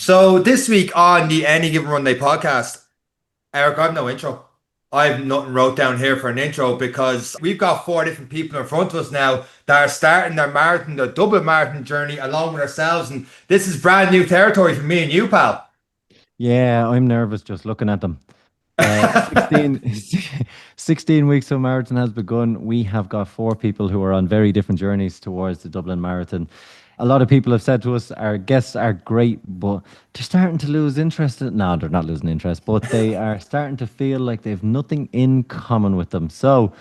So this week on the Any Given Runday Podcast, Eric, I've no intro. I've nothing wrote down here for an intro because we've got four different people in front of us now that are starting their marathon, their Dublin Marathon journey along with ourselves. And this is brand new territory for me and you, pal. Yeah, I'm nervous just looking at them. 16, 16 weeks of marathon has begun. We have got four people who are on very different journeys towards the Dublin Marathon. A lot of people have said to us, our guests are great, but they're starting to lose interest. No, they're not losing interest, but they are starting to feel like they've nothing in common with them. So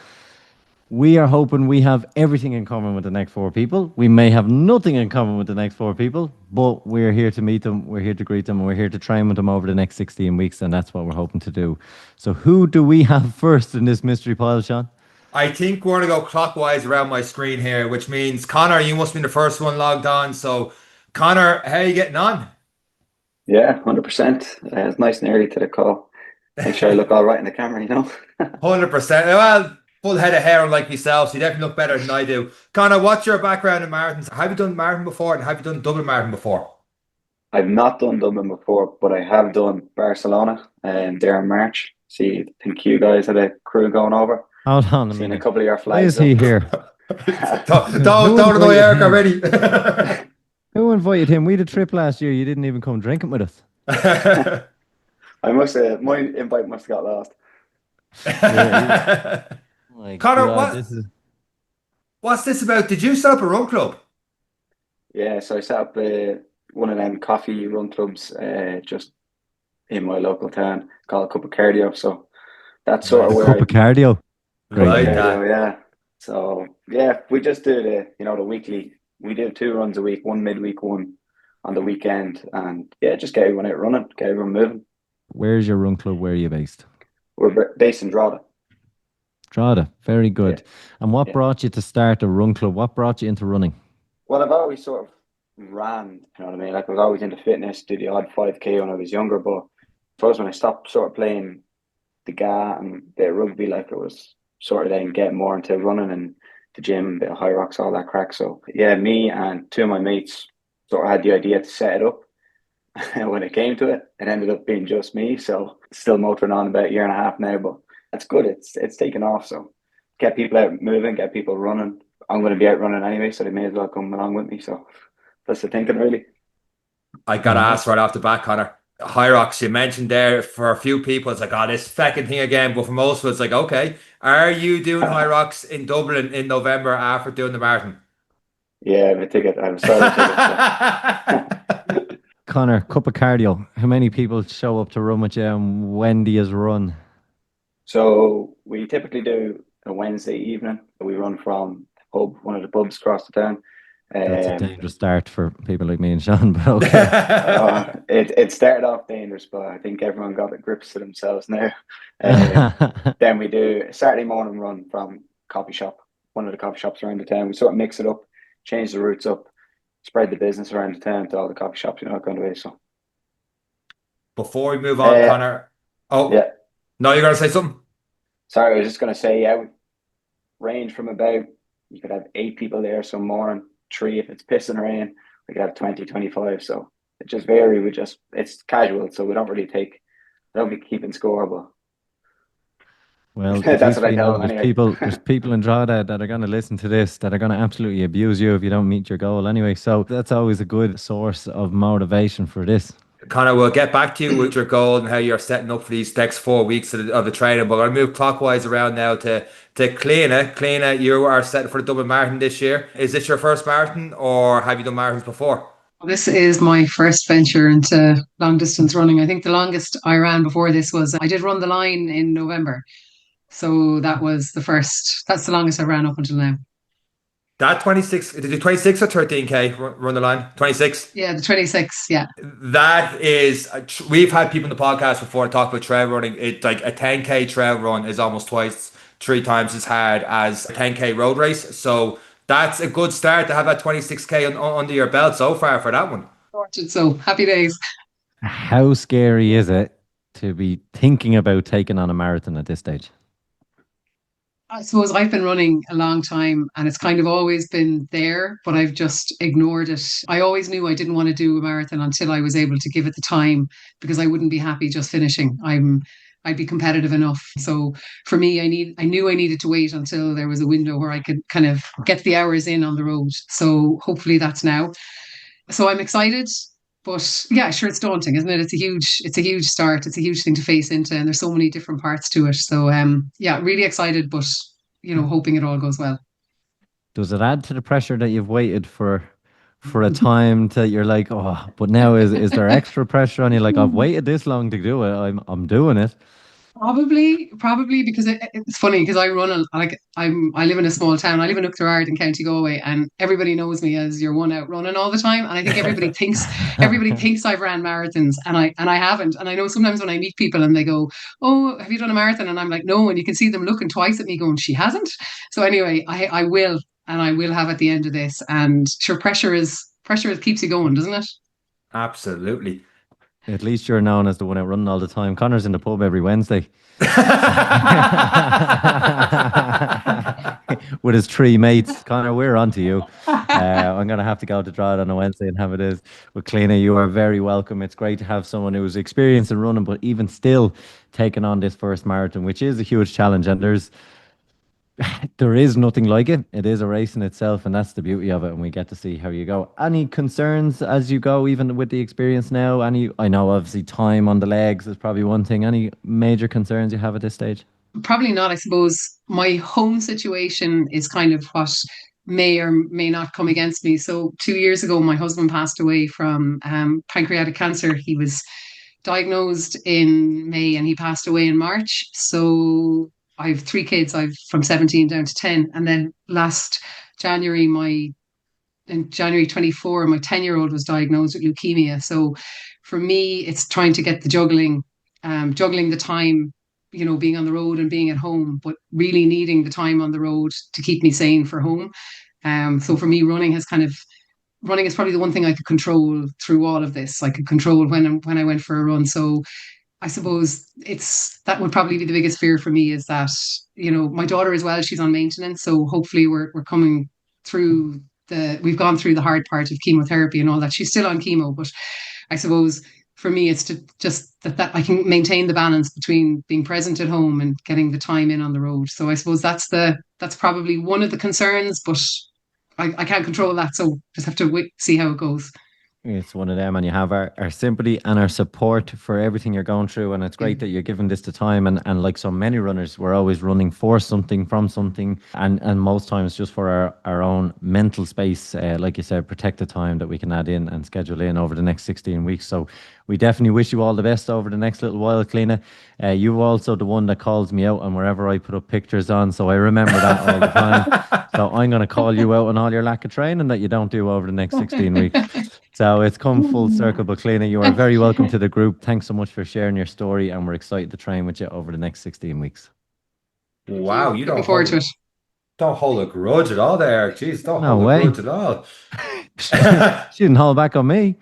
we are hoping we have everything in common with the next four people. We may have nothing in common with the next four people, but we're here to meet them, we're here to greet them, and we're here to train with them over the next 16 weeks, and that's what we're hoping to do. So who do we have first in this mystery pile, Sean? I think we're going to go clockwise around my screen here, which means Conor, you must be the first one logged on. So, Conor, how are you getting on? Yeah, 100%. It's nice and early to the call. Make sure I look all right in the camera, 100%. Well, full head of hair unlike myself, so you definitely look better than I do. Conor, what's your background in marathons? Have you done marathon before and have you done Dublin Marathon before? I've not done Dublin before, but I have done Barcelona there in March. See, I think you guys had a crew going over. Hold on a Seen minute. a couple of your Why flags is he up. here? Don't annoy Eric already. Who invited him? We had a trip last year. You didn't even come drinking with us. I must say, my invite must have got lost. My Conor, God, what's this about? Did you set up a run club? Yeah, so I set up one of them coffee run clubs just in my local town called Cup of Cardio. So that's sort of a where cup of cardio. Great. Right. cardio, yeah. So yeah, we just do the weekly. We do 2 runs a week, one midweek, one on the weekend, and yeah, just get everyone out running, get everyone moving. Where's your run club? Where are you based? We're based in Drogheda. Drogheda. Very good. Yeah. And what Yeah. brought you to start a run club? What brought you into running? Well, I've always sort of ran, you know what I mean? Like I was always into fitness, do the odd 5K when I was younger, but I suppose when I stopped sort of playing the GA and the rugby, like it was sort of then getting more into running and the gym, bit of high rocks, all that crack. So yeah, me and 2 of my mates sort of had the idea to set it up. And when it came to it, it ended up being just me. So still motoring on about a year and a half now, but that's good. It's taken off. So get people out moving, get people running. I'm going to be out running anyway, so they may as well come along with me. So that's the thinking, really. I got to ask right off the bat, Conor. High rocks, you mentioned there for a few people, it's like, oh, this fucking thing again. But for most of us, it's like, okay, are you doing high rocks in Dublin in November after doing the marathon? Yeah, I have a ticket. I have a solid ticket. So. Conor, cup of cardio. How many people show up to run with you and when do you run? So we typically do a Wednesday evening. We run from the pub, one of the pubs across the town. That's a dangerous start for people like me and Sean, but okay. It started off dangerous, but I think everyone got the grips to themselves now. Then we do a Saturday morning run from coffee shop, one of the coffee shops around the town. We sort of mix it up, change the routes up, spread the business around the town to all the coffee shops, kind of way. So Before we move on, Conor. Oh, yeah. No, you're going to say something? Sorry, I was just going to say, yeah, we range from about, you could have 8 people there some morning, 3 if it's pissing rain, we could have 20, 25. So it just varies. It's casual, so we don't be keeping score, but well, that's what I tell them there's anyway. there's people in Drogheda that are going to listen to this that are going to absolutely abuse you if you don't meet your goal anyway. So that's always a good source of motivation for this. Conor, we'll get back to you with your goal and how you're setting up for these next 4 weeks of the training. But I'll move clockwise around now to Cliodhna. Cliodhna, you are set for the Dublin Marathon this year. Is this your first marathon or have you done marathons before? This is my first venture into long distance running. I think the longest I ran before this was I did run the line in November. So that's the longest I ran up until now. That 26, did you 26 or 13K run the line? 26? Yeah, the 26, yeah. That is, we've had people in the podcast before talk about trail running. It's like a 10K trail run is almost 3 times as hard as a 10K road race. So that's a good start to have that 26K under your belt so far for that one. So happy days. How scary is it to be thinking about taking on a marathon at this stage? I suppose I've been running a long time and it's kind of always been there, but I've just ignored it. I always knew I didn't want to do a marathon until I was able to give it the time because I wouldn't be happy just finishing. I'd be competitive enough. So for me, I knew I needed to wait until there was a window where I could kind of get the hours in on the road. So hopefully that's now. So I'm excited. But yeah, sure, it's daunting, isn't it? It's a huge start. It's a huge thing to face into, and there's so many different parts to it. So yeah, really excited, but hoping it all goes well. Does it add to the pressure that you've waited for a time that you're like, oh, but now is there extra pressure on you? Like, I've waited this long to do it. I'm doing it. Probably because it's funny because I live in a small town. I live in Oughterard in County Galway, and everybody knows me as your one out running all the time. And I think everybody thinks I've ran marathons, and I haven't. And I know sometimes when I meet people and they go, "Oh, have you done a marathon?" And I'm like, "No," and you can see them looking twice at me, going, "She hasn't." So anyway, I will, and I will have at the end of this. And sure, pressure keeps you going, doesn't it? Absolutely. At least you're known as the one out running all the time. Connor's in the pub every Wednesday with his 3 mates. Conor, we're on to you. I'm going to have to go to Drogheda on a Wednesday and have it is. But Cliodhna, you are very welcome. It's great to have someone who's experienced in running, but even still taking on this first marathon, which is a huge challenge. And there is nothing like it. It is a race in itself, and that's the beauty of it. And we get to see how you go. Any concerns as you go, even with the experience now? I know obviously time on the legs is probably one thing. Any major concerns you have at this stage? Probably not. I suppose my home situation is kind of what may or may not come against me. So 2 years ago, my husband passed away from pancreatic cancer. He was diagnosed in May and he passed away in March. So I have 3 kids. I've from 17 down to 10. And then last January, in January 24, my 10-year-old was diagnosed with leukemia. So for me, it's trying to get the juggling the time, being on the road and being at home, but really needing the time on the road to keep me sane for home. So for me, running is probably the one thing I could control through all of this. I could control when I went for a run. So I suppose that would probably be the biggest fear for me is that, my daughter as well, she's on maintenance. So hopefully we're coming through we've gone through the hard part of chemotherapy and all that. She's still on chemo, but I suppose for me, it's to just that I can maintain the balance between being present at home and getting the time in on the road. So I suppose that's probably one of the concerns, but I can't control that. So just have to wait, see how it goes. It's one of them, and you have our sympathy and our support for everything you're going through. And it's great that you're giving this the time. And like so many runners, we're always running for something, from something, and most times just for our own mental space. Like you said, protect the time that we can add in and schedule in over the next 16 weeks. So we definitely wish you all the best over the next little while, Cliodhna. You're also the one that calls me out on wherever I put up pictures on, so I remember that all the time. So I'm going to call you out on all your lack of training that you don't do over the next 16 weeks. So it's come full circle. But Cliodhna, you are very welcome to the group. Thanks so much for sharing your story, and we're excited to train with you over the next 16 weeks. Wow, you looking forward to it. Don't hold a grudge at all there. Jeez, don't No hold way. a grudge at all. She didn't hold back on me.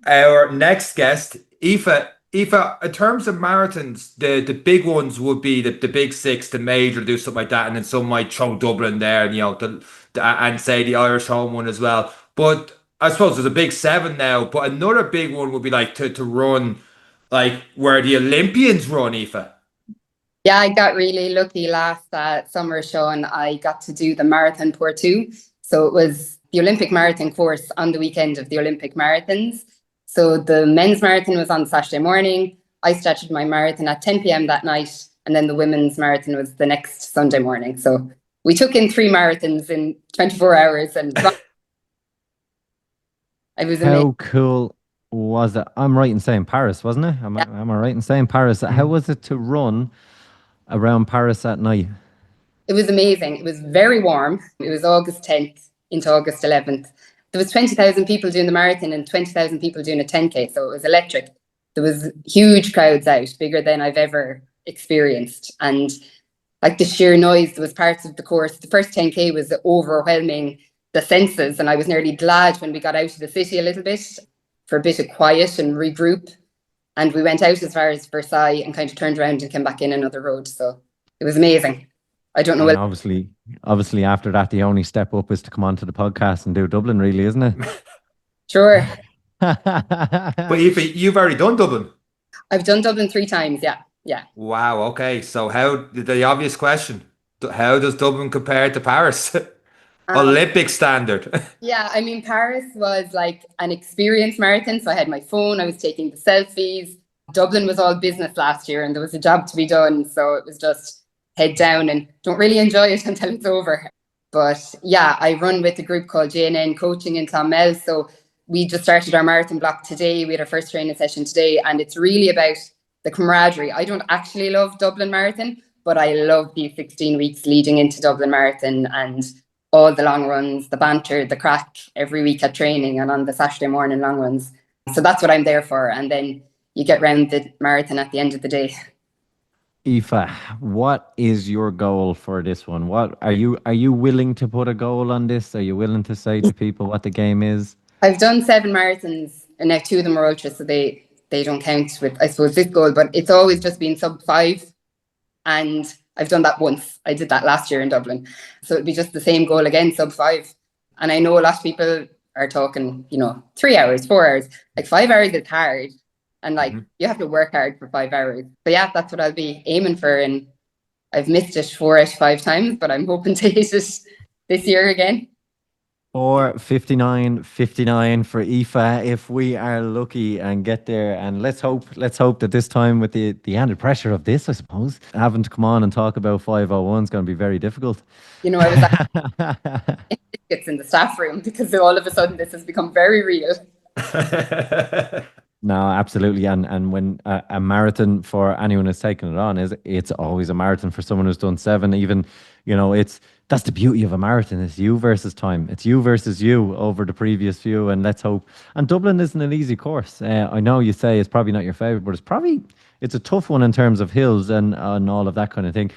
Our next guest, Aoife. Aoife, in terms of marathons, the big ones would be the big 6, the major, do something like that, and then some might throw Dublin there, and say the Irish home one as well. But I suppose there's a big 7 now, but another big one would be like to run like where the Olympians run, Aoife. Yeah, I got really lucky last summer, Sean. I got to do the Marathon Porto. So it was the Olympic marathon course on the weekend of the Olympic marathons. So the men's marathon was on Saturday morning. I started my marathon at 10 p.m. that night. And then the women's marathon was the next Sunday morning. So we took in 3 marathons in 24 hours. And it was amazing. How cool was it? I'm right in saying Paris, wasn't it? Am I right in saying Paris? How was it to run around Paris at night? It was amazing. It was very warm. It was August 10th into August 11th. There was 20,000 people doing the marathon and 20,000 people doing a 10K. So it was electric. There was huge crowds out, bigger than I've ever experienced. And like the sheer noise, there was parts of the course. The first 10K was overwhelming the senses. And I was nearly glad when we got out of the city a little bit for a bit of quiet and regroup. And we went out as far as Versailles and kind of turned around and came back in another road. So It was amazing. I don't know. And obviously after that, the only step up is to come onto the podcast and do Dublin, really, isn't it? Sure. But Aoife, you've already done Dublin. I've done Dublin 3 times. Yeah. Yeah. Wow. Okay. So the obvious question, how does Dublin compare to Paris? Olympic standard. Yeah. I mean, Paris was like an experience marathon. So I had my phone, I was taking the selfies. Dublin was all business last year and there was a job to be done. So it was just head down and don't really enjoy it until it's over. But yeah, I run with a group called JNN Coaching in Clonmel. So we just started our marathon block today. We had our first training session today, and it's really about the camaraderie. I don't actually love Dublin Marathon, but I love these 16 weeks leading into Dublin Marathon and all the long runs, the banter, the crack every week at training and on the Saturday morning long runs. So that's what I'm there for. And then you get round the marathon at the end of the day. Aoife, what is your goal for this one? What are you willing to put a goal on this? Are you willing to say to people what the game is? I've done 7 marathons and now 2 of them are ultra, so they don't count with, I suppose, this goal, but it's always just been sub 5. And I've done that once. I did that last year in Dublin. So it'd be just the same goal again, sub 5. And I know a lot of people are talking, 3 hours, 4 hours. Like 5 hours is hard. And like you have to work hard for 5 hours. But yeah, that's what I'll be aiming for. And I've missed it 4 out of 5 times, but I'm hoping to hit it this year again. Or 59.59 for Aoife if we are lucky and get there. And let's hope that this time, with the added pressure of this, I suppose, having to come on and talk about 5:01 is going to be very difficult. I was like, it's in the staff room because all of a sudden this has become very real. No, absolutely. And when a marathon, for anyone who's taken it on, it's always a marathon for someone who's done 7. Even, that's the beauty of a marathon. It's you versus time. It's you versus you over the previous few. And let's hope. And Dublin isn't an easy course. I know you say it's probably not your favorite, but it's a tough one in terms of hills and all of that kind of thing.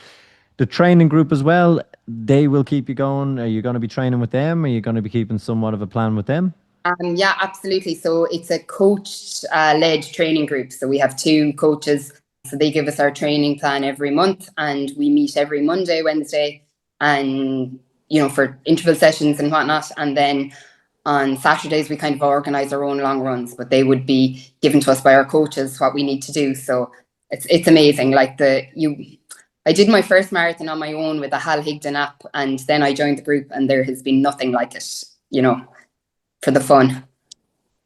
The training group as well, they will keep you going. Are you going to be training with them? Are you going to be keeping somewhat of a plan with them? Yeah, absolutely. So it's a coach-led training group. So we have 2 coaches. So they give us our training plan every month, and we meet every Monday, Wednesday, and for interval sessions and whatnot. And then on Saturdays we kind of organise our own long runs, but they would be given to us by our coaches what we need to do. So it's amazing. I did my first marathon on my own with the Hal Higdon app, and then I joined the group, and there has been nothing like it. For the fun.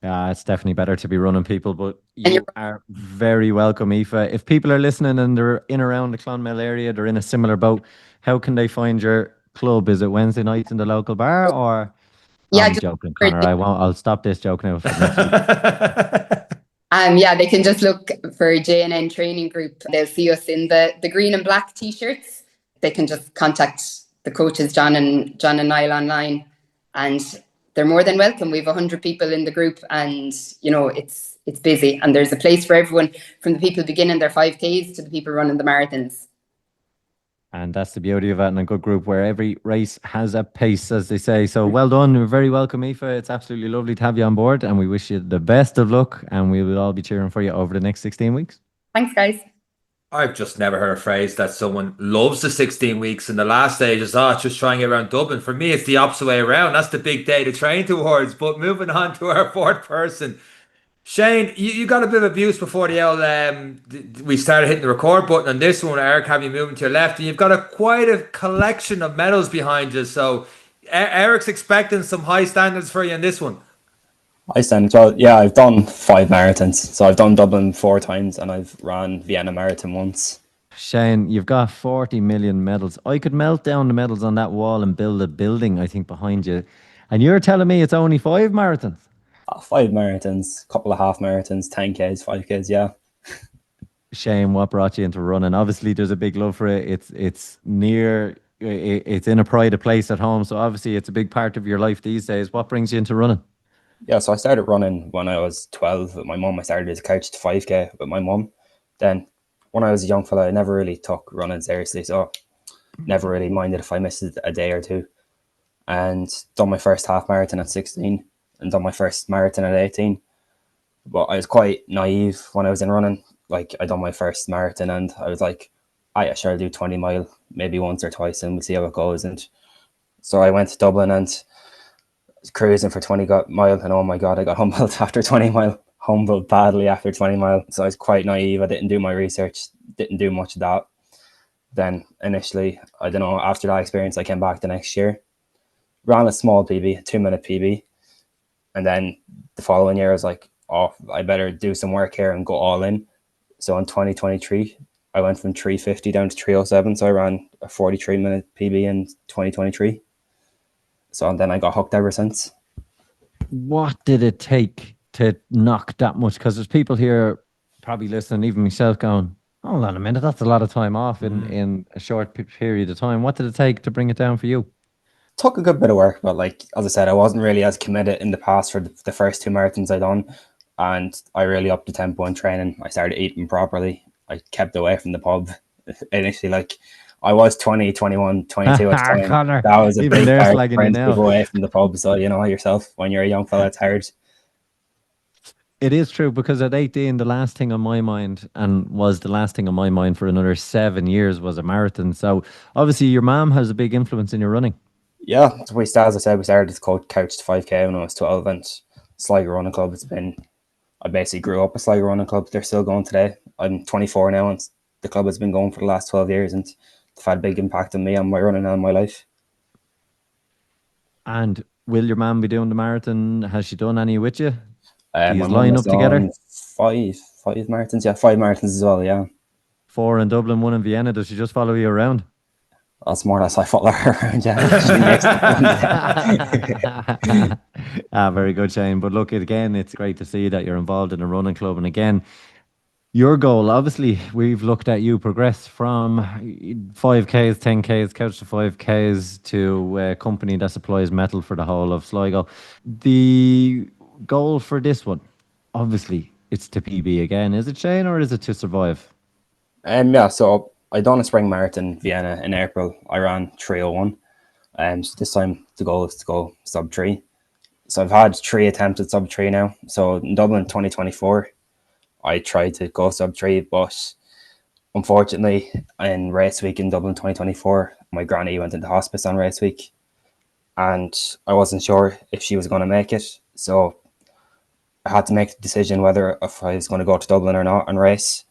Yeah, it's definitely better to be running people, but you are very welcome, Aoife. If people are listening and they're in around the Clonmel area, they're in a similar boat, how can they find your club? Is it Wednesday nights in the local bar, or? Yeah, I'm joking, Conor. I'll stop this joke now. Yeah, they can just look for JNN Training Group. They'll see us in the green and black t-shirts. They can just contact the coaches, John and Niall, online, and they're more than welcome. We have 100 people in the group, and it's busy, and there's a place for everyone, from the people beginning their 5Ks to the people running the marathons. And that's the beauty of it, and a good group where every race has a pace, as they say. So well done. You're very welcome, Aoife. It's absolutely lovely to have you on board, and we wish you the best of luck, and we will all be cheering for you over the next 16 weeks. Thanks, guys. I've just never heard a phrase that someone loves the 16 weeks and the last stage is, just trying to get around Dublin. For me, it's the opposite way around. That's the big day to train towards. But moving on to our 4th person. Shane, you got a bit of abuse before we started hitting the record button on this one. Eric, have you moving to your left? And you've got quite a collection of medals behind you. So Eric's expecting some high standards for you in this one. I stand well. Yeah, I've done 5 marathons. So I've done Dublin 4 times and I've ran Vienna Marathon once. Shane, you've got 40 million medals. I could melt down the medals on that wall and build a building, I think, behind you. And you're telling me it's only 5 marathons? 5 marathons, couple of half marathons, 10Ks, 5Ks, yeah. Shane, what brought you into running? Obviously, there's a big love for it. It's in a pride of place at home. So obviously, it's a big part of your life these days. What brings you into running? Yeah, so I started running when I was 12 with my mum. I started as a couch to 5K with my mum. Then when I was a young fella, I never really took running seriously. So never really minded if I missed a day or 2. And done my first half marathon at 16 and done my first marathon at 18. But I was quite naive when I was in running. Like, I done my first marathon and I was like, I sure I'll do 20 mile maybe once or twice and we'll see how it goes. And so I went to Dublin and cruising for 20 mile, and oh my god, I got humbled after 20 mile, humbled badly after 20 mile. So I was quite naive. I didn't do my research, didn't do much of that. Then initially, I don't know, after that experience, I came back the next year, ran a small PB, a 2-minute PB. And then the following year, I was like, oh, I better do some work here and go all in. So in 2023, I went from 350 down to 307. So I ran a 43-minute PB in 2023. So then I got hooked ever since. What did it take to knock that much? Because there's people here probably listening, even myself, going, hold on a minute, that's a lot of time off in a short period of time. What did it take to bring it down for you? Took a good bit of work, but like, as I said, I wasn't really as committed in the past for the first 2 marathons I done. And I really upped the tempo in training. I started eating properly. I kept away from the pub. Initially, like, I was 20, 21, 22 at the time. Conor, That was a even big they're part of slagging you trying to now. keep away from the pub. So, you know yourself, when you're a young fella, it's hard. It is true, because at 18, the last thing on my mind, and was the last thing on my mind for another 7 years, was a marathon. So obviously your mom has a big influence in your running. Yeah, so as I said, we started to couch to 5K when I was 12, and Sligo Running Club has been, I basically grew up a Sligo Running Club. They're still going today. I'm 24 now, and the club has been going for the last 12 years, and they've had a big impact on me, on my running, and my life. And will your mom be doing the marathon? Has she done any with you? Do you My line mum up has together? done five marathons. Yeah, 5 marathons as well, yeah. 4 in Dublin, 1 in Vienna. Does she just follow you around? That's more or less I follow her around, yeah. She makes Very good, Shane. But look, again, it's great to see that you're involved in a running club. And again, your goal, obviously, we've looked at you progress from 5Ks, 10Ks, couch to 5Ks, to a company that supplies metal for the whole of Sligo. The goal for this one, obviously, it's to PB again. Is it, Shane, or is it to survive? Yeah, so I done a spring marathon in Vienna in April. I ran 3:01. So this time the goal is to go sub 3. So I've had 3 attempts at sub 3 now. So in Dublin 2024, I tried to go sub 3, but unfortunately in race week in Dublin 2024, my granny went into hospice on race week, and I wasn't sure if she was going to make it. So I had to make the decision whether if I was going to go to Dublin or not and race.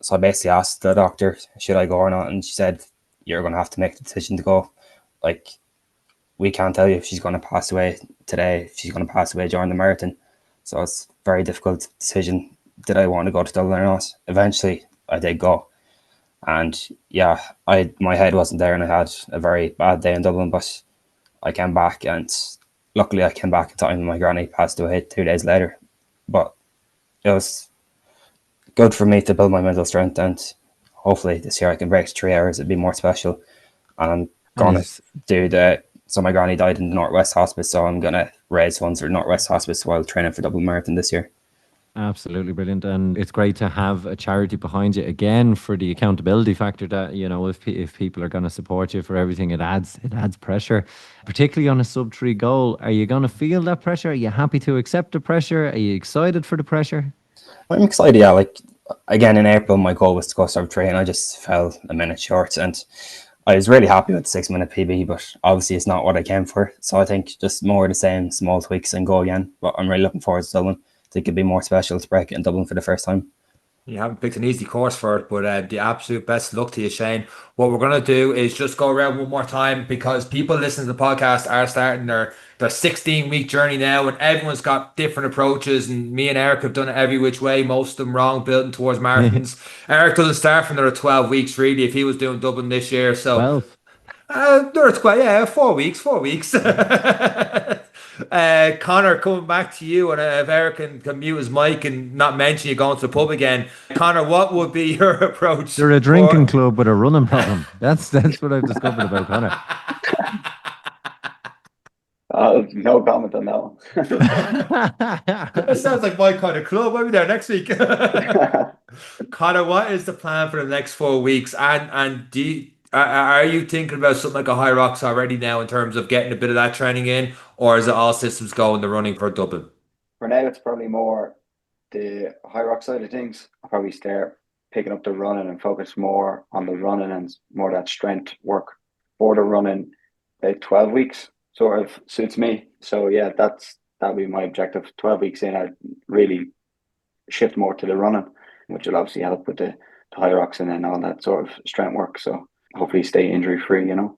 So I basically asked the doctor, should I go or not? And she said, you're going to have to make the decision to go. Like, we can't tell you if she's going to pass away today, if she's going to pass away during the marathon. So it's a very difficult decision. Did I want to go to Dublin or not? Eventually, I did go. And yeah, my head wasn't there, and I had a very bad day in Dublin, but I came back, and luckily I came back in time and my granny passed away 2 days later. But it was good for me to build my mental strength, and hopefully this year I can break 3 hours. It'd be more special. And I'm going to do so my granny died in the Northwest Hospice, so I'm going to raise funds for Northwest Hospice while training for Dublin Marathon this year. Absolutely brilliant, and it's great to have a charity behind you again for the accountability factor. That, you know, if people are going to support you for everything, it adds pressure, particularly on a sub 3 goal. Are you going to feel that pressure? Are you happy to accept the pressure? Are you excited for the pressure? I'm excited, yeah. Like, again, in April my goal was to go sub 3, and I just fell a minute short, and I was really happy with the 6-minute PB, but obviously it's not what I came for. So I think just more of the same, small tweaks, and go again. But I'm really looking forward to Dublin. I think it'd be more special to break it in Dublin for the first time. You haven't picked an easy course for it, but the absolute best of luck to you, Shane. What we're going to do is just go around one more time, because people listening to the podcast are starting their 16-week journey now, and everyone's got different approaches, and me and Eric have done it every which way, most of them wrong, building towards marathons. Eric doesn't start from another 12 weeks, really, if he was doing Dublin this year. So 12. Yeah, 4 weeks, 4 weeks. Conor, coming back to you, and if Eric can mute his mic and not mention you going to the pub again. Conor, what would be your approach? They're a drinking club with a running problem. That's what I've discovered about Conor. No comment on that one. That sounds like my kind of club. I'll be there next week. Conor, what is the plan for the next 4 weeks? And are you thinking about something like a High Rocks already now in terms of getting a bit of that training in, or is it all systems go in the running for Dublin? For now, it's probably more the High Rock side of things. I'll probably start picking up the running and focus more on the running and more that strength work for the running. 12 weeks sort of suits me. So yeah, that'll be my objective. 12 weeks in, I really shift more to the running, which will obviously help with the high rocks and then all that sort of strength work. So hopefully stay injury free, you know.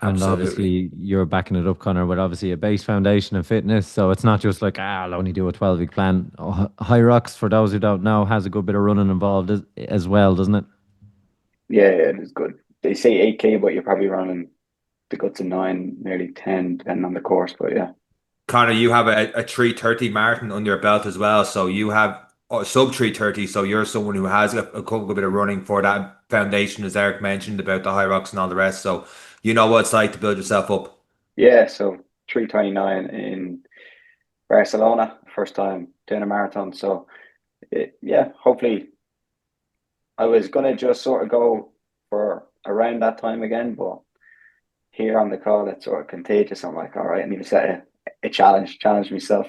And Absolutely. obviously you're backing it up, Conor, with obviously a base foundation of fitness. So it's not just like, I'll only do a 12-week plan. High rocks, for those who don't know, has a good bit of running involved as well, doesn't it? Yeah, it is good. They say 8K, but you're probably running the guts of 9, nearly 10, depending on the course. But yeah. Conor, you have a 3:30 marathon under your belt as well. So you have sub 3:30. So you're someone who has a couple bit of running for that foundation, as Eric mentioned, about the high rocks and all the rest. So you know what it's like to build yourself up. Yeah, so 3:29 in Barcelona, first time doing a marathon. So yeah, hopefully I was going to just sort of go for around that time again, but here on the call, it's sort of contagious. I'm like, all right, I need to set a challenge myself.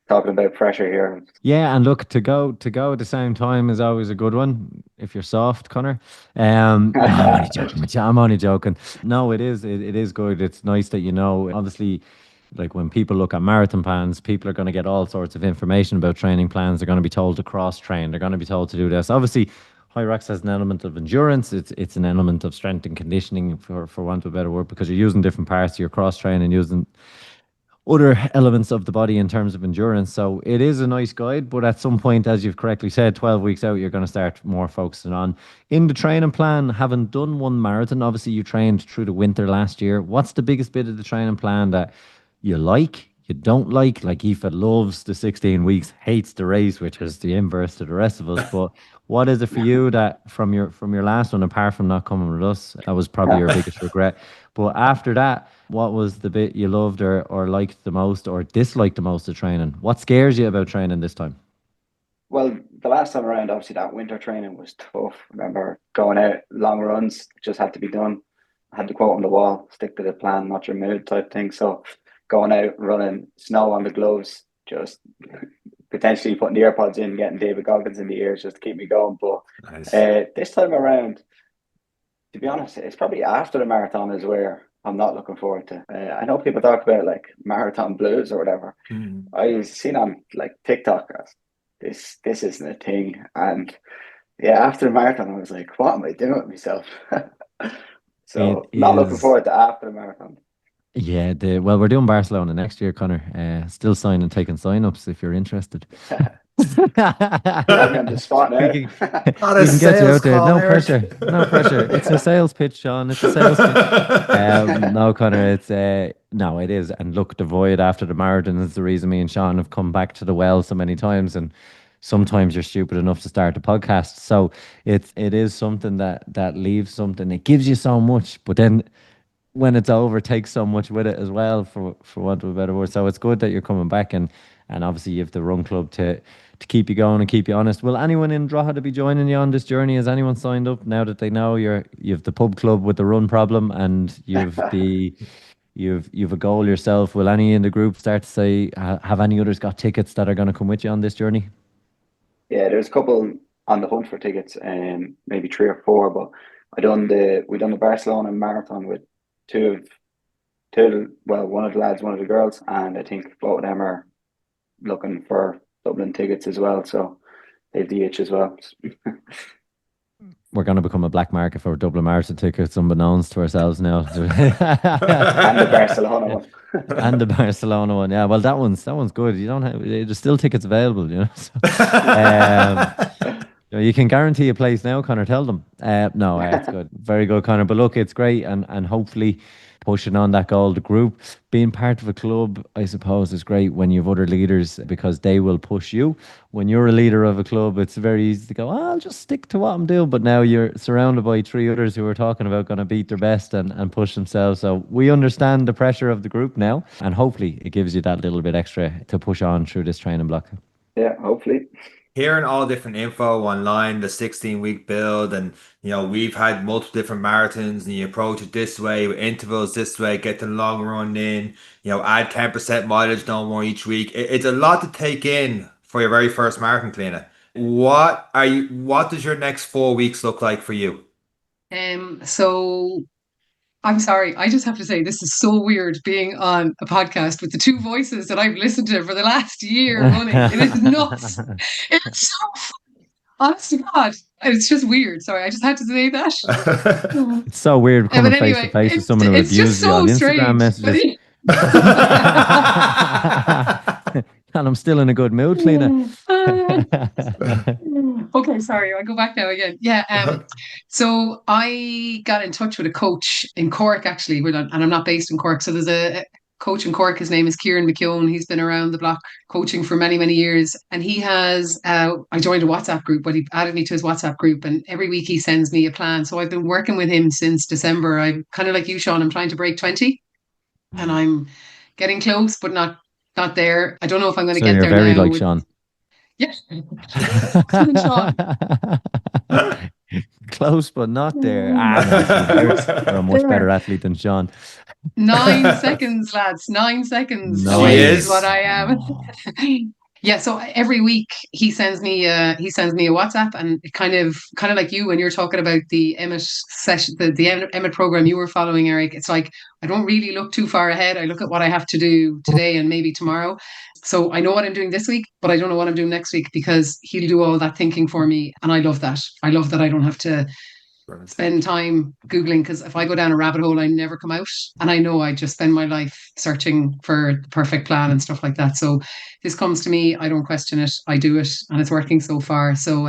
Talking about pressure here. Yeah, and look, to go at the same time is always a good one if you're soft, Conor. I'm only joking with you. I'm only joking. No, it is. It is good. It's nice that obviously, like when people look at marathon plans, people are going to get all sorts of information about training plans. They're going to be told to cross train. They're going to be told to do this. Obviously, high rocks has an element of endurance. It's an element of strength and conditioning, for want of a better word, because you're using different parts of your cross train and using other elements of the body in terms of endurance. So it is a nice guide, but at some point, as you've correctly said, 12 weeks out, you're going to start more focusing on in the training plan. Having done one marathon, obviously you trained through the winter last year. What's the biggest bit of the training plan that you like, you don't like? Like Aoife loves the 16 weeks, hates the race, which is the inverse to the rest of us. But what is it for you that from your last one, apart from not coming with us, that was probably your biggest regret? But after that, what was the bit you loved or liked the most or disliked the most of training? What scares you about training this time? Well, the last time around, obviously that winter training was tough. I remember going out long runs, just had to be done. I had the quote on the wall, stick to the plan, not your mood type thing. So going out, running, snow on the gloves, just potentially putting the AirPods in, getting David Goggins in the ears just to keep me going. But Nice. this time around, to be honest, it's probably after the marathon is where I'm not looking forward to. I know people talk about like marathon blues or whatever. I've seen on like TikTok, this isn't a thing. And yeah, after the marathon, I was like, what am I doing with myself? So not looking forward to after the marathon. Yeah, well, we're doing Barcelona next year, Conor. Still taking sign-ups if you're interested. On the spot now. We can get you out there. No pressure. No pressure. It's a sales pitch, Sean. It's a sales pitch. No, Conor, it is. And look, the void after the marathon is the reason me and Sean have come back to the well so many times. And sometimes you're stupid enough to start a podcast. So it is something that leaves something. It gives you so much, but then when it's over, takes so much with it as well, for want of a better word. So it's good that you're coming back, and obviously you have the run club to keep you going and keep you honest. Will anyone in Drogheda be joining you on this journey? Has anyone signed up now that they know you've the pub club with the run problem and you've a goal yourself? Will any in the group start to say, have any others got tickets that are going to come with you on this journey? Yeah, there's a couple on the hunt for tickets, maybe 3 or 4. But we done the Barcelona marathon with one of the lads, one of the girls, and I think both of them are looking for Dublin tickets as well. So they've the itch as well. We're going to become a black market for Dublin Marathon tickets, unbeknownst to ourselves now. And the Barcelona one. And the Barcelona one, yeah. Well, that one's good. There's still tickets available, So, you can guarantee a place now, Conor. Tell them. No, it's good. Very good, Conor. But look, it's great, and hopefully pushing on that goal. The group, being part of a club, I suppose, is great when you have other leaders, because they will push you. When you're a leader of a club, it's very easy to go, I'll just stick to what I'm doing. But now you're surrounded by 3 others who are talking about going to beat their best and push themselves. So we understand the pressure of the group now, and hopefully it gives you that little bit extra to push on through this training block. Yeah, hopefully. Hearing all different info online, the 16-week build, and we've had multiple different marathons, and you approach it this way with intervals this way, get the long run in, add 10% mileage no more each week. It's a lot to take in for your very first marathon, Cliodhna. What does your next 4 weeks look like for you? So I'm sorry, I just have to say this is so weird being on a podcast with the two voices that I've listened to for the last year running. It is nuts. It's so honest to God. It's just weird. Sorry, I just had to say that. It's so weird coming But face to anyway, face with someone who it's just abuses you on so Instagram strange. messages. And I'm still in a good mood, Cliodhna. Okay, sorry, I'll go back now again. Yeah, so I got in touch with a coach in Cork, actually, and I'm not based in Cork. So there's a coach in Cork. His name is Kieran McKeown. He's been around the block coaching for many, many years. And he has, I joined a WhatsApp group, but he added me to his WhatsApp group. And every week he sends me a plan. So I've been working with him since December. I'm kind of like you, Sean. I'm trying to break 20 and I'm getting close, but not there. I don't know if I'm going to So get you're there very now. like Sean. Yeah. Sean. Close, but not there. No, you're a much better athlete than Sean. 9 seconds, lads. 9 seconds No, away She is is. what I am. Yeah, so every week he sends me a WhatsApp, and it kind of like you when you're talking about the Emmett session, the Emmett program you were following, Eric. It's like I don't really look too far ahead. I look at what I have to do today and maybe tomorrow. So I know what I'm doing this week, but I don't know what I'm doing next week because he'll do all that thinking for me, and I love that. I love that I don't have to spend time Googling, because if I go down a rabbit hole, I never come out. And I know I just spend my life searching for the perfect plan and stuff like that. So this comes to me, I don't question it, I do it, and it's working so far. So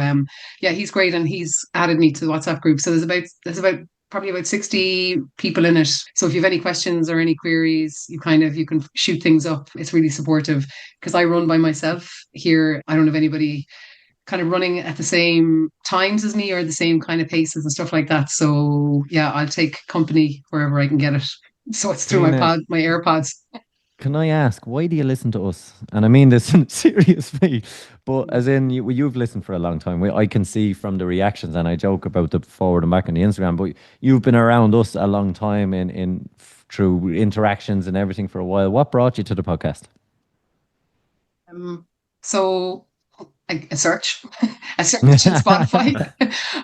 yeah, he's great, and he's added me to the WhatsApp group. So there's about probably about 60 people in it. So if you have any questions or any queries, you can shoot things up. It's really supportive because I run by myself here. I don't have anybody kind of running at the same times as me or the same kind of paces and stuff like that. So yeah, I'll take company wherever I can get it. So it's through my AirPods. Can I ask, why do you listen to us? And I mean this in a serious way, but as in you've listened for a long time. I can see from the reactions, and I joke about the forward and back on the Instagram, but you've been around us a long time in through interactions and everything for a while. What brought you to the podcast? So a search in Spotify.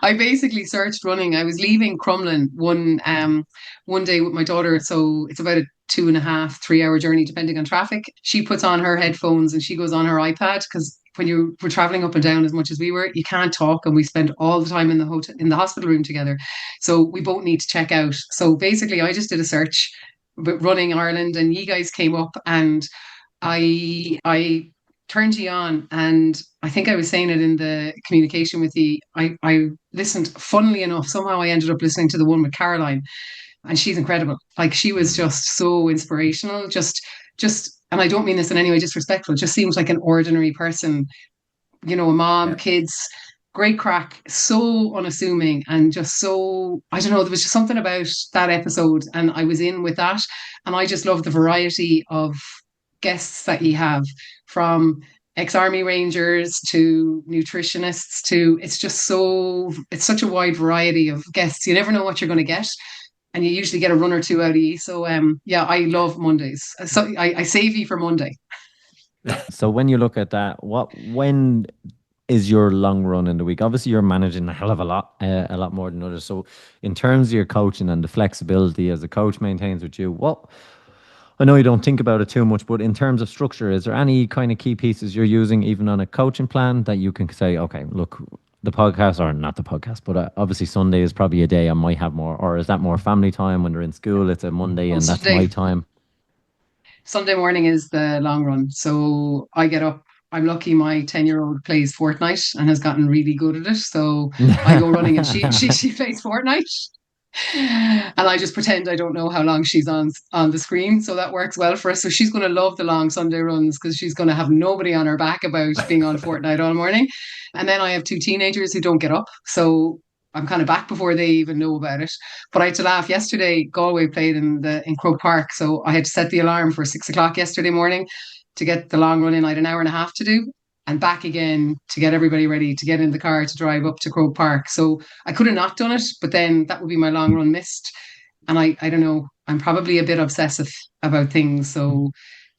I basically searched running. I was leaving Crumlin one day with my daughter. So it's about a 2.5, 3 hour journey, depending on traffic. She puts on her headphones and she goes on her iPad, because when you were traveling up and down as much as we were, you can't talk, and we spent all the time in the hospital room together. So we both need to check out. So basically, I just did a search about running Ireland, and you guys came up, and I turned you on, and I think I was saying it in the communication with you. I listened, funnily enough, somehow I ended up listening to the one with Caroline, and she's incredible. Like, she was just so inspirational, just and I don't mean this in any way disrespectful, just seems like an ordinary person, a mom, kids, great crack, so unassuming, and just so, I don't know, there was just something about that episode, and I was in with that, and I just love the variety of guests that you have, from ex-army rangers to nutritionists to it's such a wide variety of guests. You never know what you're going to get, and you usually get a run or two out of you. So yeah, I love Mondays. So I save you for Monday. So when you look at that, when is your long run in the week? Obviously, you're managing a hell of a lot more than others. So in terms of your coaching and the flexibility as a coach maintains with you, I know you don't think about it too much, but in terms of structure, is there any kind of key pieces you're using even on a coaching plan that you can say, okay, look, the podcast, or not the podcast, but obviously Sunday is probably a day I might have more, or is that more family time when they're in school? It's a Monday and that's my time. Sunday morning is the long run. So I get up. I'm lucky my 10-year-old plays Fortnite and has gotten really good at it. So I go running and she plays Fortnite. And I just pretend I don't know how long she's on the screen, so that works well for us. So she's going to love the long Sunday runs, because she's going to have nobody on her back about being on Fortnite all morning. And then I have two teenagers who don't get up, so I'm kind of back before they even know about it. But I had to laugh yesterday. Galway played in Croke Park, so I had to set the alarm for 6 o'clock yesterday morning to get the long run in. I had an hour and a half to do, and back again to get everybody ready to get in the car to drive up to Croke Park. So I could have not done it, but then that would be my long run missed. And I don't know, I'm probably a bit obsessive about things. So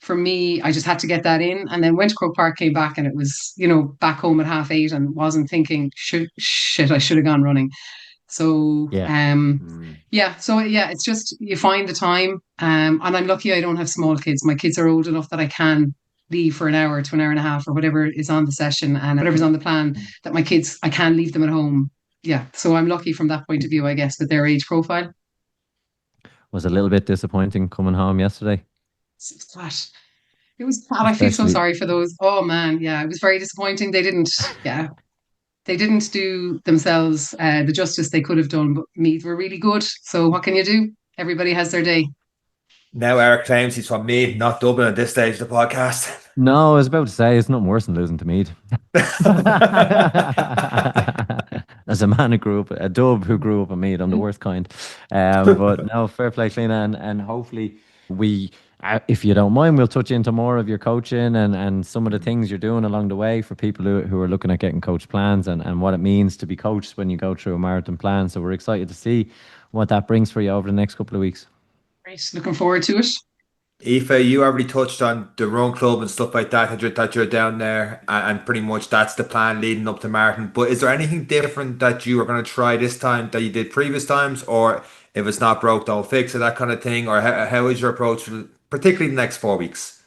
for me, I just had to get that in, and then went to Croke Park, came back, and it was, back home at 8:30, and wasn't thinking, shit, I should have gone running. So, Yeah. it's just you find the time, and I'm lucky I don't have small kids. My kids are old enough that I can leave for an hour to an hour and a half or whatever is on the session and whatever's on the plan, that my kids, I can leave them at home. Yeah, so I'm lucky from that point of view, I guess, with their age profile. Was it a little bit disappointing coming home yesterday? It was bad. I feel so sorry for those. Oh man, yeah, it was very disappointing. They didn't do themselves the justice they could have done, but Meath were really good. So what can you do? Everybody has their day. Now Eric claims he's from Meath, not Dublin at this stage of the podcast. No, I was about to say it's nothing worse than losing to Meath. As a man who grew up, a dub who grew up in Meath, I'm the worst kind. But no, fair play, Cliodhna, and hopefully we, if you don't mind, we'll touch into more of your coaching and some of the things you're doing along the way for people who are looking at getting coach plans and what it means to be coached when you go through a marathon plan. So we're excited to see what that brings for you over the next couple of weeks. Great, looking forward to it. Aoife, you already touched on the run club and stuff like that you're down there, and pretty much that's the plan leading up to marathon. But is there anything different that you are going to try this time that you did previous times, or if it's not broke, don't fix it, that kind of thing? Or how is your approach, particularly the next 4 weeks?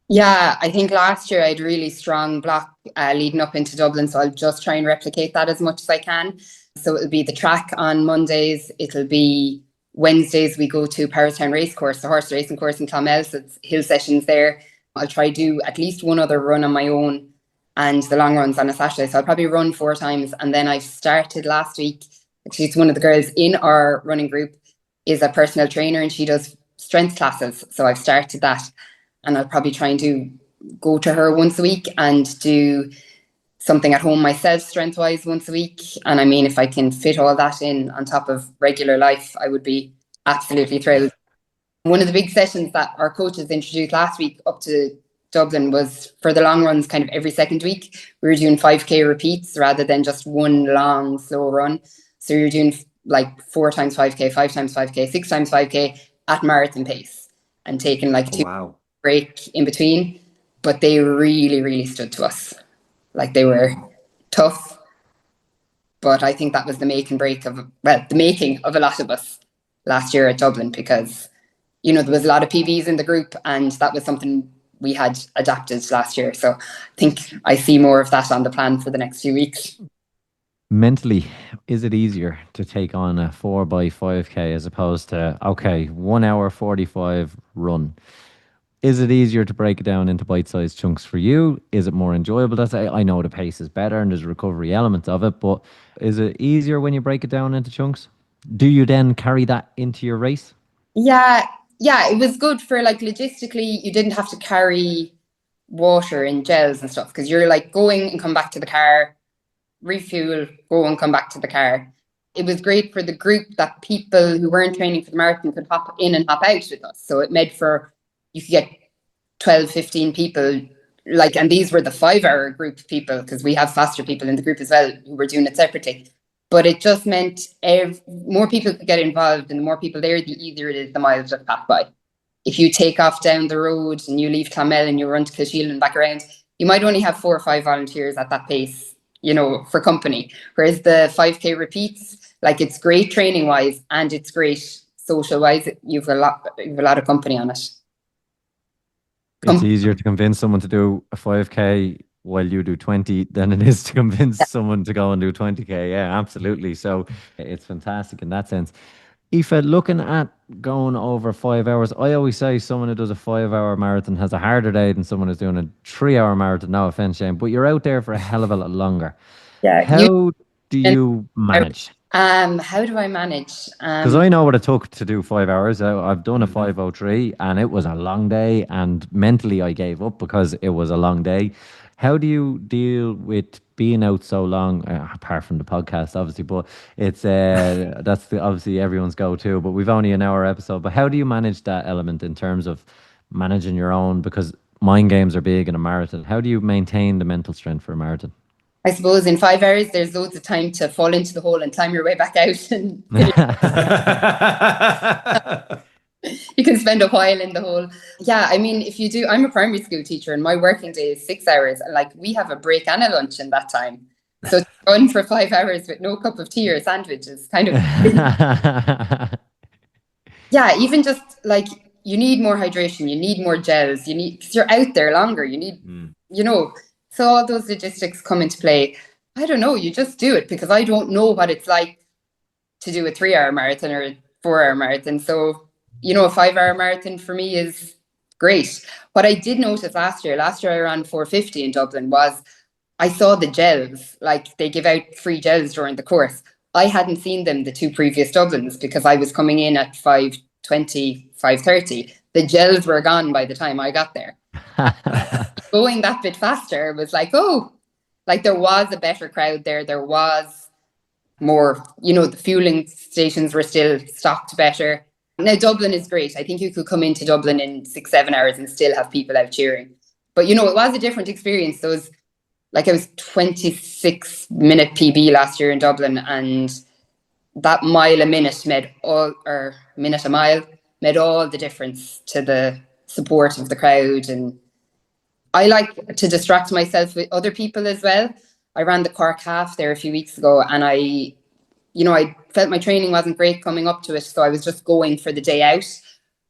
Yeah, I think last year I had a really strong block leading up into Dublin, so I'll just try and replicate that as much as I can. So it'll be the track on Mondays, it'll be Wednesdays we go to Town Racecourse, the horse racing course in Clonmel, so it's hill sessions there. I'll try do at least one other run on my own and the long runs on a Saturday. So I'll probably run 4 times. And then I started last week, actually it's one of the girls in our running group is a personal trainer and she does strength classes. So I've started that and I'll probably try and go to her once a week and do something at home myself strength-wise once a week. And I mean, if I can fit all that in on top of regular life, I would be absolutely thrilled. One of the big sessions that our coaches introduced last week up to Dublin was for the long runs kind of every second week. We were doing 5K repeats rather than just one long, slow run. So you're doing like 4 times 5K, 5 times 5K, 6 times 5K at marathon pace and taking like 2 break in between. But they really, really stood to us. Like they were tough, but I think that was the making of a lot of us last year at Dublin because, there was a lot of PBs in the group and that was something we had adapted last year. So I think I see more of that on the plan for the next few weeks. Mentally, is it easier to take on a 4x5K as opposed to, 1 hour 45 run? Is it easier to break it down into bite-sized chunks for you? Is it more enjoyable? I know the pace is better and there's recovery elements of it, but is it easier when you break it down into chunks? Do you then carry that into your race? Yeah, it was good for like logistically, you didn't have to carry water and gels and stuff because you're like going and come back to the car, refuel, go and come back to the car. It was great for the group that people who weren't training for the marathon could hop in and hop out with us. So it made for you could get 12, 15 people, and these were the 5-hour group of people because we have faster people in the group as well who were doing it separately. But it just meant more people could get involved and the more people there, the easier it is, the miles just pass by. If you take off down the road and you leave Clonmel and you run to Cliodhna and back around, you might only have 4 or 5 volunteers at that pace, for company. Whereas the 5K repeats, it's great training wise and it's great social wise. You've a lot of company on it. It's easier to convince someone to do a 5K while you do 20 than it is to convince someone to go and do 20K. Yeah, absolutely. So it's fantastic in that sense. Aoife, looking at going over 5 hours, I always say someone who does a 5-hour marathon has a harder day than someone who's doing a 3-hour marathon. No offense, Shane, but you're out there for a hell of a lot longer. Yeah. How do you manage? How do I manage? Because I know what it took to do 5 hours. I've done a 5:03 and it was a long day and mentally I gave up because it was a long day. How do you deal with being out so long, apart from the podcast, obviously, but it's that's obviously everyone's go-to, but we've only an hour episode. But how do you manage that element in terms of managing your own? Because mind games are big in a marathon. How do you maintain the mental strength for a marathon? I suppose in 5 hours, there's loads of time to fall into the hole and climb your way back out. And You can spend a while in the hole. Yeah, I mean, if you do, I'm a primary school teacher and my working day is 6 hours. And like we have a break and a lunch in that time. So to run for 5 hours with no cup of tea or sandwich is kind of, yeah, even just like you need more hydration, you need more gels, you need, because you're out there longer, you need, you know, so all those logistics come into play. I don't know, you just do it because I don't know what it's like to do a 3-hour marathon or a 4-hour marathon. So, you know, a 5-hour marathon for me is great. What I did notice last year I ran 450 in Dublin, was I saw the gels, like they give out free gels during the course. I hadn't seen them the 2 previous Dublins because I was coming in at 5:20, 5:30. The gels were gone by the time I got there. Going that bit faster was like, oh, like there was a better crowd there. There was more, you know, the fueling stations were still stocked better. Now, Dublin is great. I think you could come into Dublin in 6-7 hours and still have people out cheering. But, you know, it was a different experience. Those, like I was 26-minute PB last year in Dublin, and that mile a minute made all, or minute a mile, made all the difference to the support of the crowd. And I like to distract myself with other people as well. I ran the Cork half there a few weeks ago, and I felt my training wasn't great coming up to it, so I was just going for the day out.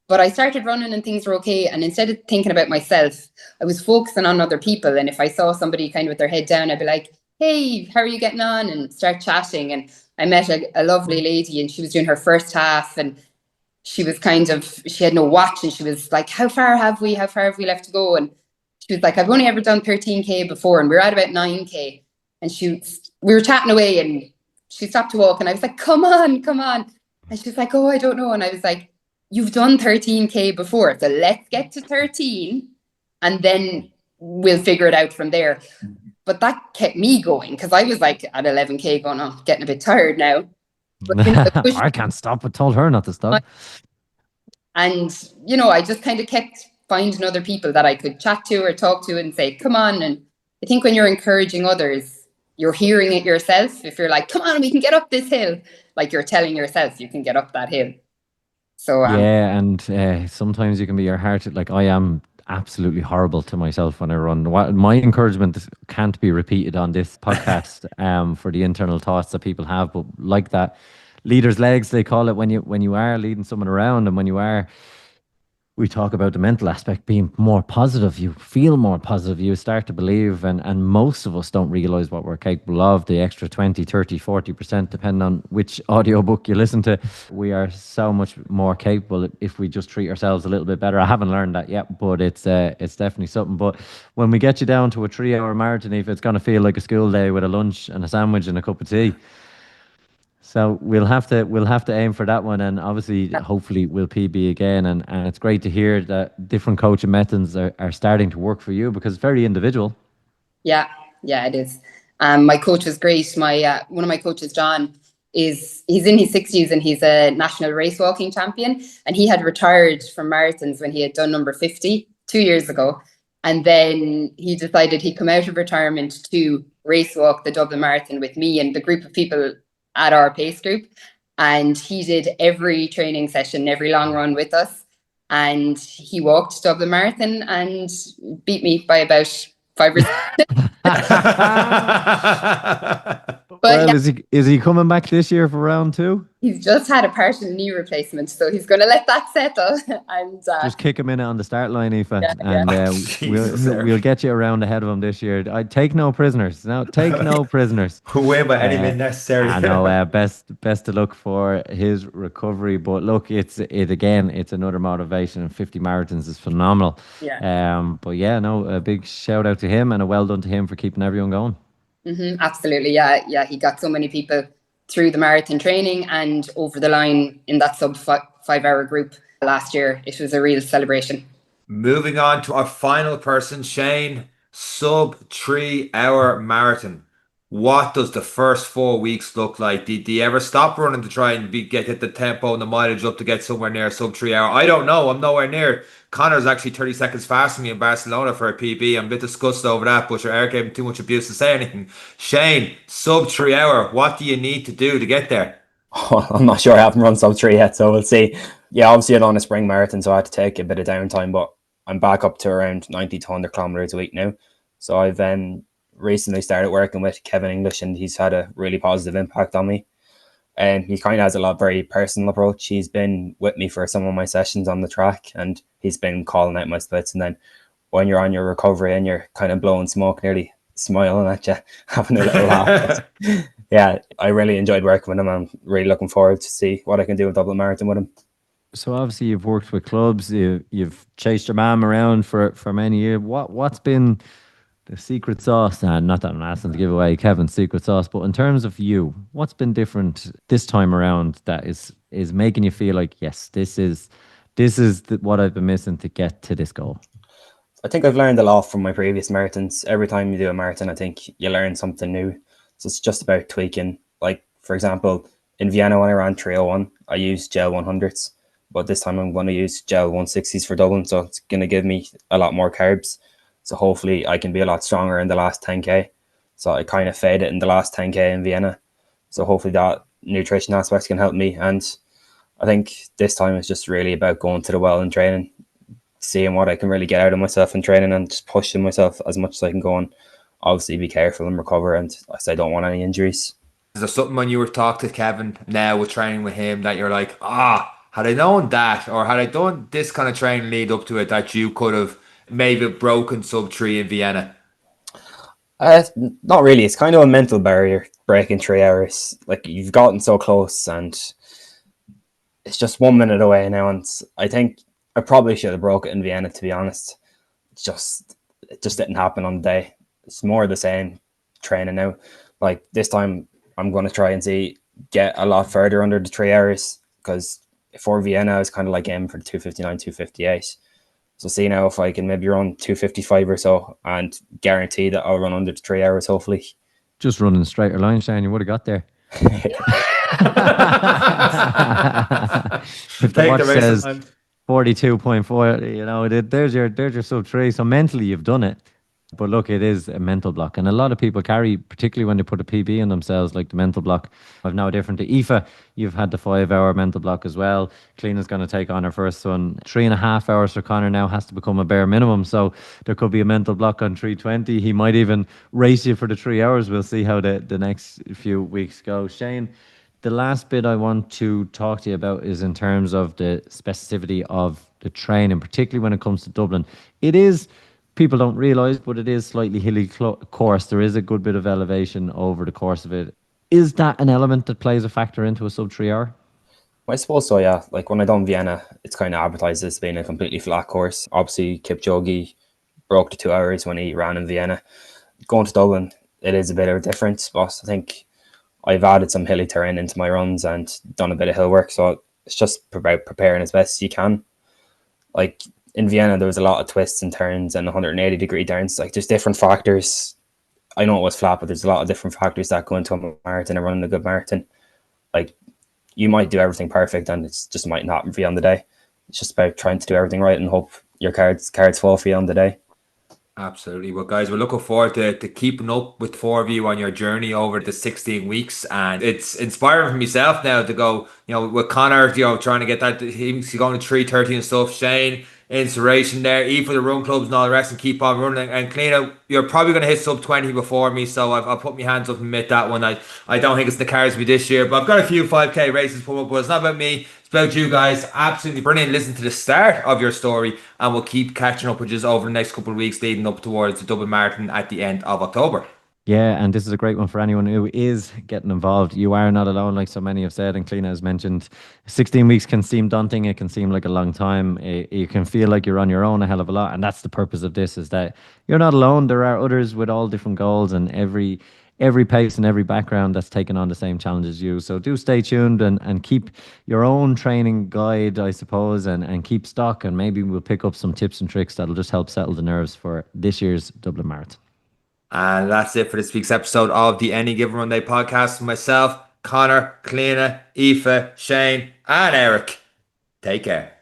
But I started running and things were okay. And instead of thinking about myself, I was focusing on other people. And if I saw somebody kind of with their head down, I'd be like, hey, how are you getting on? And start chatting. And I met a lovely lady, and she was doing her first half, and she was she had no watch, and she was like, how far have we left to go? And she was like, I've only ever done 13K before, and we were at about 9K. And we were chatting away, and she stopped to walk, and I was like, come on. And she was like, oh, I don't know. And I was like, you've done 13K before, so let's get to 13 and then we'll figure it out from there. But that kept me going, because I was like at 11K going, oh, getting a bit tired now. But, you know, I can't stop. I told her not to stop. And, you know, I just kind of kept finding other people that I could chat to or talk to and say, come on. And I think when you're encouraging others, you're hearing it yourself. If you're like, come on, we can get up this hill, like you're telling yourself you can get up that hill. So yeah, and sometimes you can be your heart. Like I am absolutely horrible to myself when I run. My encouragement can't be repeated on this podcast for the internal thoughts that people have. But like that, leader's legs, they call it, when you are leading someone around, and when you are, we talk about the mental aspect being more positive. You feel more positive. You start to believe, and most of us don't realize what we're capable of. The extra 20, 30, 40%, depending on which audiobook you listen to. We are so much more capable if we just treat ourselves a little bit better. I haven't learned that yet, but it's definitely something. But when we get you down to a 3-hour marathon, if it's going to feel like a school day with a lunch and a sandwich and a cup of tea. So we'll have to aim for that one, and obviously, hopefully, we'll PB again. And it's great to hear that different coaching methods are starting to work for you, because it's very individual. Yeah, it is. My coach was great. My one of my coaches, John, he's in his 60s, and he's a national race walking champion. And he had retired from marathons when he had done number 50 2 years ago. And then he decided he'd come out of retirement to race walk the Dublin Marathon with me and the group of people at our pace group. And he did every training session, every long run with us. And he walked Dublin Marathon and beat me by about 5 or 6. But well, yeah. Is he coming back this year for round 2? He's just had a partial knee replacement, so he's going to let that settle. And just kick him in on the start line, Aoife, and we'll get you around ahead of him this year. I take no prisoners. No, take no prisoners. Way by any means necessary. I know. Best to look for his recovery. But look, it's another motivation, and 50 marathons is phenomenal. Yeah. But yeah, no, a big shout out to him, and a well done to him for keeping everyone going. Mm-hmm, absolutely. Yeah. He got so many people through the marathon training and over the line in that sub 5-hour group last year. It was a real celebration. Moving on to our final person, Shane, sub 3-hour marathon. What does the first 4 weeks look like? Did you ever stop running to try and get the tempo and the mileage up to get somewhere near sub 3 hour? I don't know. I'm nowhere near. Conor's actually 30 seconds faster than me in Barcelona for a PB. I'm a bit disgusted over that, but Eric gave him too much abuse to say anything. Shane, sub 3 hour. What do you need to do to get there? I'm not sure. I haven't run sub 3 yet, so we'll see. Yeah, obviously I'm on a spring marathon, so I had to take a bit of downtime, but I'm back up to around 90 to 100 kilometers a week now. So I've recently started working with Kevin English, and he's had a really positive impact on me. And he kind of has a very personal approach. He's been with me for some of my sessions on the track, and he's been calling out my splits. And then when you're on your recovery and you're kind of blowing smoke, nearly smiling at you, having a little laugh. Yeah, I really enjoyed working with him. I'm really looking forward to see what I can do with Dublin Marathon with him. So obviously you've worked with clubs, you've chased your mum around for many years. What's been the secret sauce? And not that I'm asking to give away Kevin's secret sauce, but in terms of you, what's been different this time around that is making you feel like, yes, this is what I've been missing to get to this goal? I think I've learned a lot from my previous marathons. Every time you do a marathon, I think you learn something new. So it's just about tweaking. Like, for example, in Vienna, when I ran 301, I used gel 100s, but this time I'm going to use gel 160s for Dublin. So it's going to give me a lot more carbs. So hopefully I can be a lot stronger in the last 10K. So I kind of faded in the last 10K in Vienna. So hopefully that nutrition aspect can help me. And I think this time it's just really about going to the well and training, seeing what I can really get out of myself in training, and just pushing myself as much as I can go on. Obviously be careful and recover, and I don't want any injuries. Is there something when you were talking to Kevin now with training with him that you're like, had I known that, or had I done this kind of training lead up to it, that you could have maybe broken sub 3 in Vienna? Not really. It's kind of a mental barrier, breaking 3 hours. Like, you've gotten so close and it's just 1 minute away now, and I think I probably should have broke it in Vienna, to be honest. It just didn't happen on the day. It's more the same training now. Like, this time I'm going to try and get a lot further under the 3 hours, because for Vienna I was kind of like aiming for 259, 258. So see now if I can maybe run 255 or so, and guarantee that I'll run under the 3 hours, hopefully. Just running a straighter line, Shane, you would have got there. If the watch says 42.4, there's your sub 3. So mentally you've done it. But look, it is a mental block. And a lot of people carry, particularly when they put a PB in themselves, like the mental block. I've now different to Aoife. You've had the 5-hour mental block as well. Cliodhna's going to take on her first one. 3.5 hours for Conor now has to become a bare minimum. So there could be a mental block on 3:20. He might even race you for the 3 hours. We'll see how the next few weeks go. Shane, the last bit I want to talk to you about is in terms of the specificity of the training, particularly when it comes to Dublin. It is, people don't realise, but it is slightly hilly course. There is a good bit of elevation over the course of it. Is that an element that plays a factor into a sub 3 hour? I suppose so, yeah. Like, when I done Vienna, it's kind of advertised as being a completely flat course. Obviously, Kipchoge broke the 2 hours when he ran in Vienna. Going to Dublin, it is a bit of a difference, but I think I've added some hilly terrain into my runs and done a bit of hill work. So it's just about preparing as best as you can. Like, in Vienna, there was a lot of twists and turns and 180-degree turns. Like, there's different factors. I know it was flat, but there's a lot of different factors that go into a marathon and running a good marathon. Like, you might do everything perfect and it just might not happen for you on the day. It's just about trying to do everything right and hope your cards fall for you on the day. Absolutely. Well, guys, we're looking forward to keeping up with 4 of you on your journey over the 16 weeks. And it's inspiring for myself now to go, with Conor, trying to get that. He's going to 3:30 and stuff. Shane, inspiration there. Eve for the run clubs and all the rest, and keep on running. And Cliodhna, you're probably going to hit sub 20 before me. So I'll put my hands up and admit that one. I don't think it's the cards me this year, but I've got a few 5K races put up, but it's not about me. It's about you guys. Absolutely brilliant. Listen to the start of your story, and we'll keep catching up with you over the next couple of weeks leading up towards the Dublin Marathon at the end of October. Yeah, and this is a great one for anyone who is getting involved. You are not alone, like so many have said, and Cliodhna has mentioned. 16 weeks can seem daunting. It can seem like a long time. You can feel like you're on your own a hell of a lot, and that's the purpose of this, is that you're not alone. There are others with all different goals, and every pace and every background that's taken on the same challenge as you. So do stay tuned and keep your own training guide, I suppose, and keep stock, and maybe we'll pick up some tips and tricks that'll just help settle the nerves for this year's Dublin Marathon. And that's it for this week's episode of the Any Given Runday podcast. Myself, Conor, Cliodhna, Aoife, Shane, and Eric. Take care.